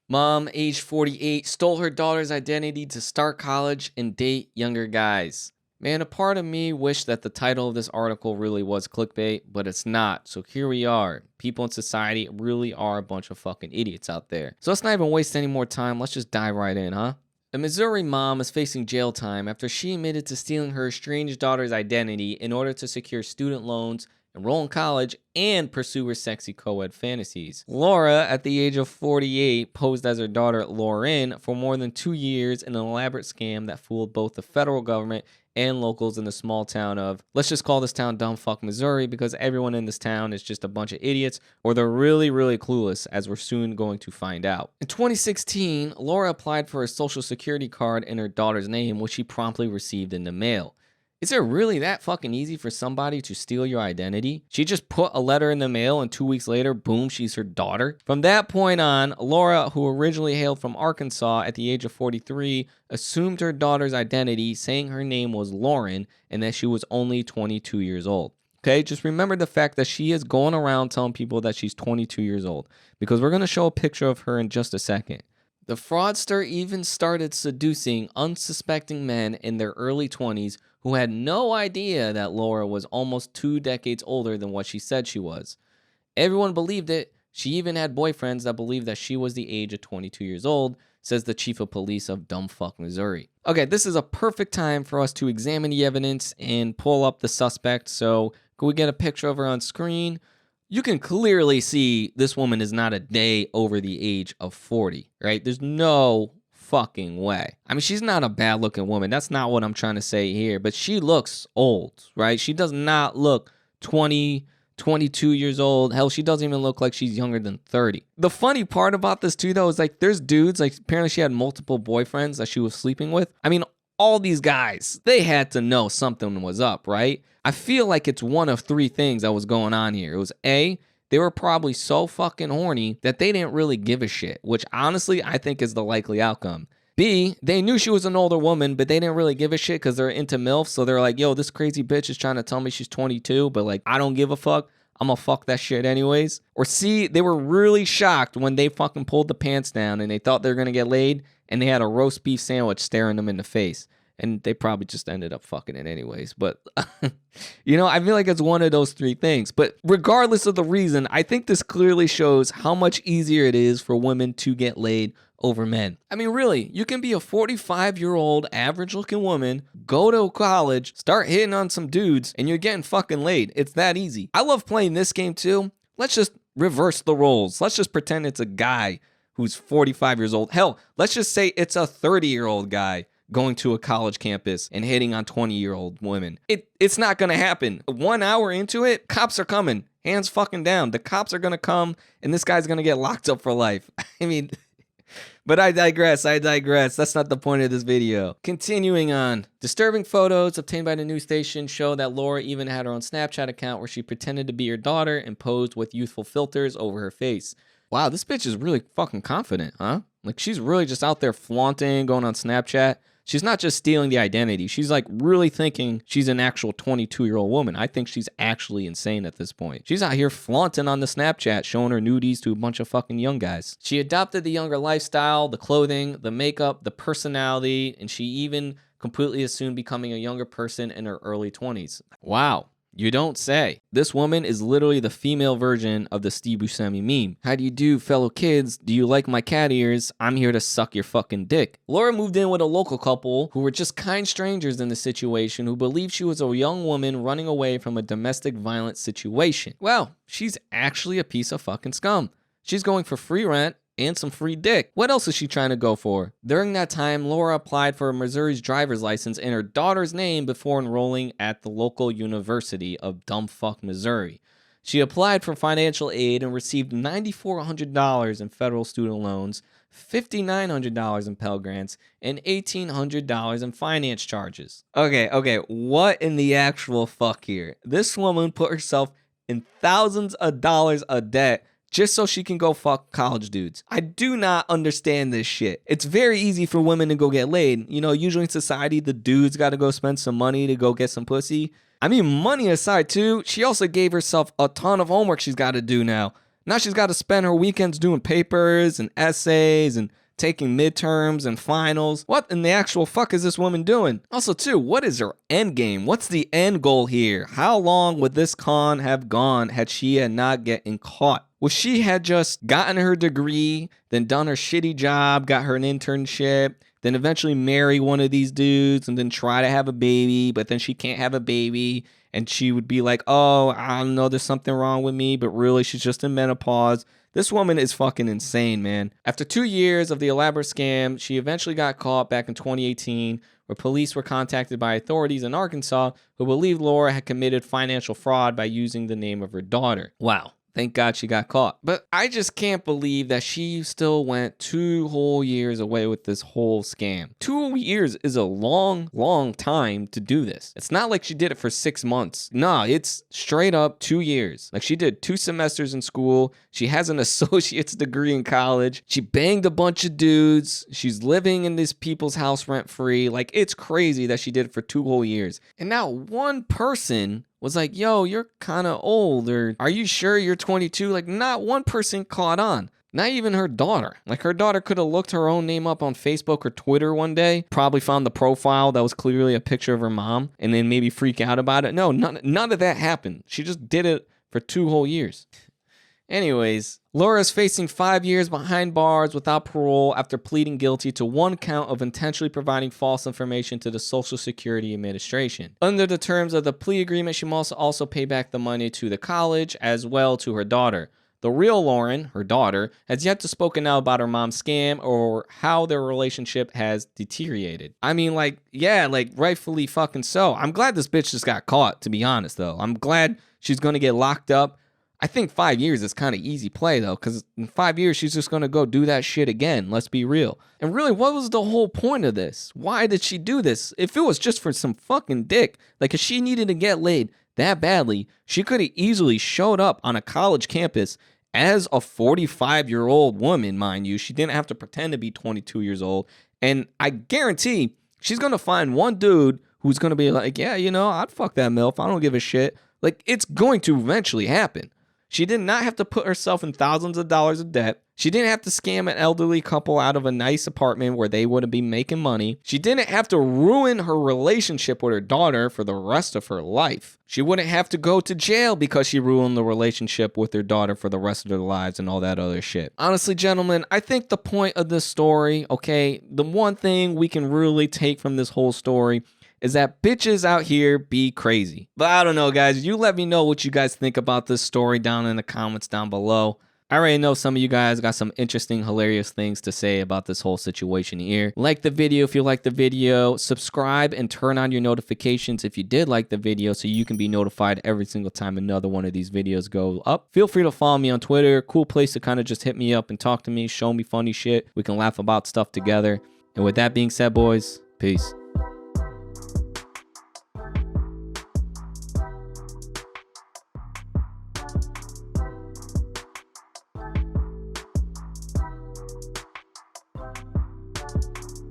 Mom, age 48, stole her daughter's identity to start college and date younger guys. Man, a part of me wished that the title of this article really was clickbait, but it's not. So here we are. People in society really are a bunch of fucking idiots out there. So let's not even waste any more time. Let's just dive right in, huh? A Missouri mom is facing jail time after she admitted to stealing her estranged daughter's identity in order to secure student loans, enroll in college, and pursue her sexy co-ed fantasies. Laura, at the age of 48, posed as her daughter Lauren for more than 2 years in an elaborate scam that fooled both the federal government and locals in the small town of, let's just call this town Dumbfuck, Missouri, because everyone in this town is just a bunch of idiots, or they're really, really clueless, as we're soon going to find out. In 2016, Laura applied for a social security card in her daughter's name, which she promptly received in the mail. Is it really that fucking easy for somebody to steal your identity? She just put a letter in the mail and 2 weeks later, boom, she's her daughter. From that point on, Laura, who originally hailed from Arkansas at the age of 43, assumed her daughter's identity, saying her name was Lauren and that she was only 22 years old. Okay, just remember the fact that she is going around telling people that she's 22 years old, because we're going to show a picture of her in just a second. The fraudster even started seducing unsuspecting men in their early 20s who had no idea that Laura was almost 2 decades older than what she said she was. Everyone believed it. She even had boyfriends that believed that she was the age of 22 years old, says the chief of police of Dumbfuck, Missouri. Okay, this is a perfect time for us to examine the evidence and pull up the suspect. So, can we get a picture of her on screen? You can clearly see this woman is not a day over the age of 40, right? There's no fucking way. I mean, she's not a bad looking woman. That's not what I'm trying to say here, but she looks old, right? She does not look 20, 22 years old. Hell, she doesn't even look like she's younger than 30. The funny part about this too, though, is like there's dudes, like apparently she had multiple boyfriends that she was sleeping with. I mean, all these guys, they had to know something was up, right? I feel like it's one of 3 things that was going on here. It was A, they were probably so fucking horny that they didn't really give a shit, which honestly I think is the likely outcome. B, they knew she was an older woman, but they didn't really give a shit because they're into MILF, so they're like, yo, this crazy bitch is trying to tell me she's 22, but like, I don't give a fuck. I'm gonna fuck that shit anyways. Or C, they were really shocked when they fucking pulled the pants down and they thought they were gonna get laid and they had a roast beef sandwich staring them in the face. And they probably just ended up fucking it anyways. But, you know, I feel like it's one of those 3 things. But regardless of the reason, I think this clearly shows how much easier it is for women to get laid over men. I mean, really, you can be a 45-year-old average-looking woman, go to college, start hitting on some dudes, and you're getting fucking laid. It's that easy. I love playing this game, too. Let's just reverse the roles. Let's just pretend it's a guy who's 45 years old. Hell, let's just say it's a 30-year-old guy going to a college campus and hitting on 20-year-old women. It's not going to happen. 1 hour into it, cops are coming. Hands fucking down. The cops are going to come, and this guy's going to get locked up for life. I mean, but I digress. That's not the point of this video. Continuing on. Disturbing photos obtained by the news station show that Laura even had her own Snapchat account where she pretended to be her daughter and posed with youthful filters over her face. Wow, this bitch is really fucking confident, huh? Like, she's really just out there flaunting, going on Snapchat. She's not just stealing the identity. She's like really thinking she's an actual 22-year-old woman. I think she's actually insane at this point. She's out here flaunting on the Snapchat, showing her nudies to a bunch of fucking young guys. She adopted the younger lifestyle, the clothing, the makeup, the personality, and she even completely assumed becoming a younger person in her early 20s. Wow. You don't say. This woman is literally the female version of the Steve Buscemi meme. How do you do, fellow kids? Do you like my cat ears? I'm here to suck your fucking dick. Laura moved in with a local couple who were just kind strangers in the situation who believed she was a young woman running away from a domestic violence situation. Well, she's actually a piece of fucking scum. She's going for free rent and some free dick. What else is she trying to go for? During that time, Laura applied for Missouri's driver's license in her daughter's name before enrolling at the local University of Dumbfuck, Missouri. She applied for financial aid and received $9,400 in federal student loans, $5,900 in Pell Grants, and $1,800 in finance charges. Okay, what in the actual fuck here? This woman put herself in thousands of dollars of debt just so she can go fuck college dudes. I do not understand this shit. It's very easy for women to go get laid. You know, usually in society, the dudes got to go spend some money to go get some pussy. I mean, money aside too, she also gave herself a ton of homework she's got to do now. Now she's got to spend her weekends doing papers and essays and taking midterms and finals. What in the actual fuck is this woman doing? Also, too, what is her end game? What's the end goal here? How long would this con have gone had she had not getting caught? Well, she had just gotten her degree, then done her shitty job, got her an internship, then eventually marry one of these dudes and then try to have a baby, but then she can't have a baby. And she would be like, oh, I don't know, there's something wrong with me, but really she's just in menopause. This woman is fucking insane, man. After 2 years of the elaborate scam, she eventually got caught back in 2018, where police were contacted by authorities in Arkansas who believed Laura had committed financial fraud by using the name of her daughter. Wow. Thank God she got caught. But I just can't believe that she still went 2 whole years away with this whole scam. 2 years is a long, long time to do this. It's not like she did it for 6 months. Nah, it's straight up 2 years. Like she did 2 semesters in school. She has an associate's degree in college. She banged a bunch of dudes. She's living in these people's house rent free. Like it's crazy that she did it for 2 whole years. And now one person was like, yo, you're kind of old, or are you sure you're 22? Like, not one person caught on. Not even her daughter. Like, her daughter could have looked her own name up on Facebook or Twitter one day, probably found the profile that was clearly a picture of her mom, and then maybe freak out about it. No, none of that happened. She just did it for 2 whole years. Anyways, Laura's facing 5 years behind bars without parole after pleading guilty to 1 count of intentionally providing false information to the Social Security Administration. Under the terms of the plea agreement, she must also pay back the money to the college as well to her daughter. The real Lauren, her daughter, has yet to spoken out about her mom's scam or how their relationship has deteriorated. I mean, like, yeah, like rightfully fucking so. I'm glad this bitch just got caught, to be honest, though. I'm glad she's going to get locked up. I think 5 years is kind of easy play, though, because in 5 years, she's just going to go do that shit again. Let's be real. And really, what was the whole point of this? Why did she do this? If it was just for some fucking dick, like if she needed to get laid that badly, she could have easily showed up on a college campus as a 45-year-old woman, mind you. She didn't have to pretend to be 22 years old. And I guarantee she's going to find one dude who's going to be like, yeah, you know, I'd fuck that MILF. I don't give a shit. Like, it's going to eventually happen. She did not have to put herself in thousands of dollars of debt. She didn't have to scam an elderly couple out of a nice apartment where they wouldn't be making money. She didn't have to ruin her relationship with her daughter for the rest of her life. She wouldn't have to go to jail because she ruined the relationship with her daughter for the rest of their lives and all that other shit. Honestly, gentlemen, I think the point of this story, okay, the one thing we can really take from this whole story is that bitches out here be crazy. But I don't know, guys. You let me know what you guys think about this story down in the comments down below. I already know some of you guys got some interesting, hilarious things to say about this whole situation here. Like the video if you like the video. Subscribe and turn on your notifications if you did like the video so you can be notified every single time another one of these videos go up. Feel free to follow me on Twitter. Cool place to kind of just hit me up and talk to me. Show me funny shit. We can laugh about stuff together. And with that being said, boys, peace.